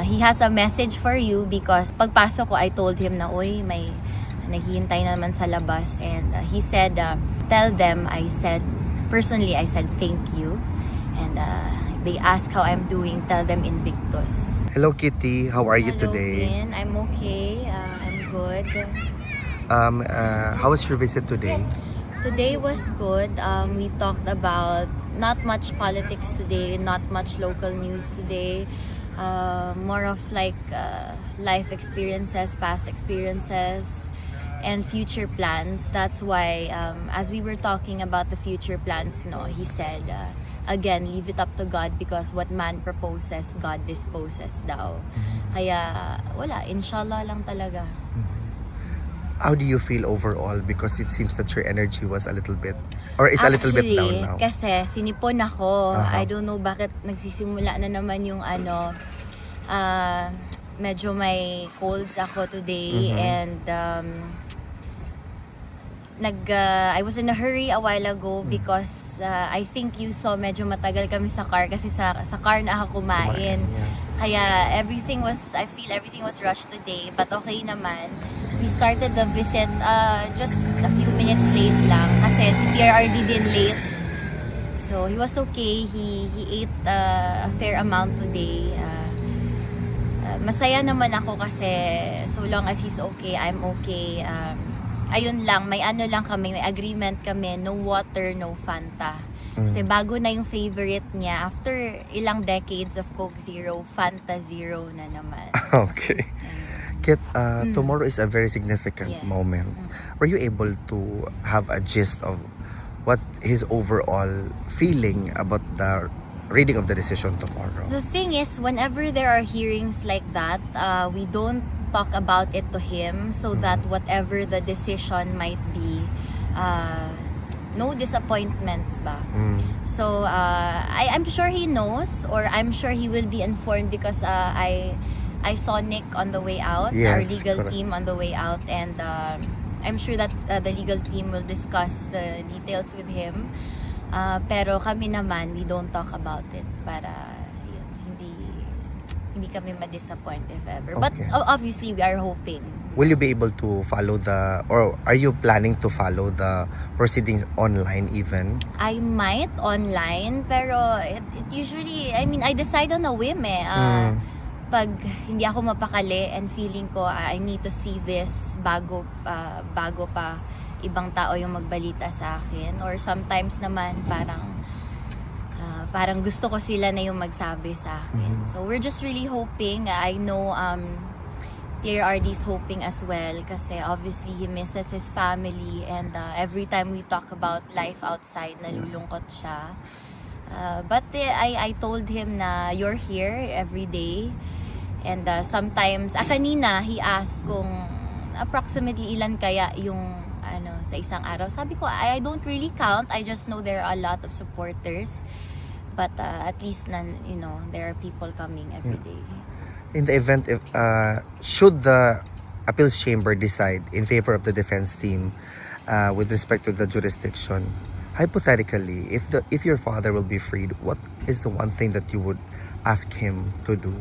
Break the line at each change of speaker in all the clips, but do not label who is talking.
he has a message for you because pagpasok ko, I told him na, oy, may naghihintay na naman sa labas. And he said, tell them, personally, I said thank you. And they ask how I'm doing, tell them Invictus.
Hello Kitty, how are you
Hello,
today?
Vin. I'm okay. I'm good.
How was your visit today?
Today was good. We talked about not much politics today, not much local news today. More of like life experiences, past experiences, and future plans. That's why as we were talking about the future plans, he said, again, leave it up to God because what man proposes, God disposes daw. Kaya wala, inshallah lang talaga.
How do you feel overall? Because it seems that your energy was a little bit, or is a little bit down now.
Kasi sinipon ako.
Uh-huh.
I don't know bakit nagsisimula na naman yung medyo may colds ako today. And I was in a hurry a while ago because I think you saw medyo matagal kami sa car kasi sa car na ako kumain. Kaya I feel everything was rushed today, but okay naman. We started the visit just a few minutes late lang kasi si PRRD din late. So he was okay. He ate a fair amount today. Masaya naman ako kasi so long as he's okay, I'm okay. Ayun lang, may agreement kami, no water, no Fanta. Kasi bago na yung favorite niya, after ilang decades of Coke Zero, Fanta Zero na naman.
Okay. Kit, tomorrow is a very significant moment. Were you able to have a gist of what his overall feeling about the reading of the decision tomorrow?
The thing is, whenever there are hearings like that, we don't talk about it to him so that whatever the decision might be, no disappointments ba? So I'm sure he knows, or I'm sure he will be informed because I saw Nick on the way out, our legal team on the way out, and I'm sure that the legal team will discuss the details with him. Pero kami naman, we don't talk about it para hindi kami ma-disappoint if ever. But obviously, we are hoping.
Will you be able to follow or are you planning to follow the proceedings online even?
I might online, pero it usually, I decide on a whim Pag hindi ako mapakali and feeling ko I need to see this bago pa ibang tao yung magbalita sa akin, or sometimes naman parang gusto ko sila na yung magsabi sa akin. So we're just really hoping. I know PRRD's hoping as well kasi obviously he misses his family, and every time we talk about life outside, nalulungkot siya. But I told him na you're here every day, and sometimes kanina he asked kung approximately ilan kaya yung sa isang araw. Sabi ko, I don't really count. I just know there are a lot of supporters. But at least there are people coming every day.
In the event, should the appeals chamber decide in favor of the defense team with respect to the jurisdiction, hypothetically, if your father will be freed, what is the one thing that you would ask him to do?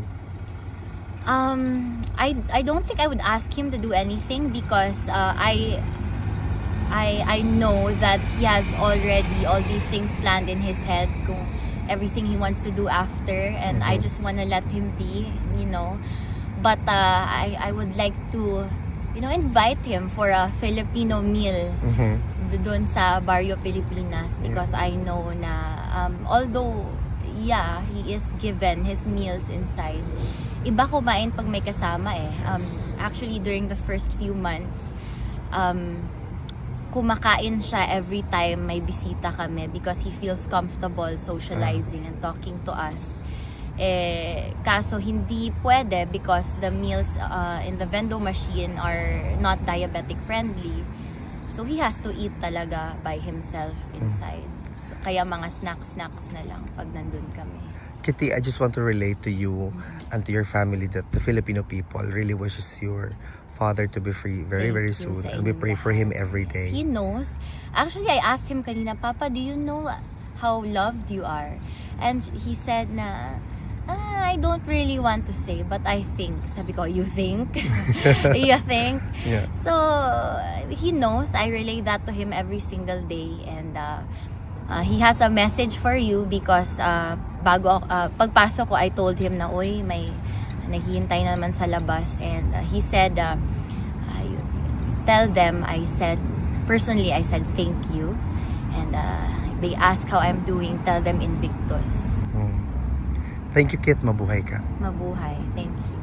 I don't think I would ask him to do anything because I know that he has already all these things planned in his head, kung everything he wants to do after, and I just want to let him be, But I would like to, invite him for a Filipino meal doon sa Barrio Pilipinas because I know na although he is given his meals inside, iba kumain pag may kasama actually during the first few months kumakain siya every time may bisita kami because he feels comfortable socializing and talking to us. Kaso hindi pwede because the meals in the vendo machine are not diabetic friendly. So he has to eat talaga by himself inside. So, kaya mga snacks na lang pag nandun kami.
Kitty, I just want to relate to you and to your family that the Filipino people really wishes your father to be free very soon, and we pray for him every day.
He knows. Actually, I asked him kanina, Papa, do you know how loved you are? And he said na I don't really want to say, but I think. Sabi ko, you think? You think?
Yeah.
So, he knows. I relay that to him every single day. And he has a message for you because pagpasok ko, I told him na, oy, may naghihintay na naman sa labas. And he said, tell them, personally, I said thank you. And they ask how I'm doing, tell them Invictus.
Thank you, Kit. Mabuhay ka.
Mabuhay. Thank you.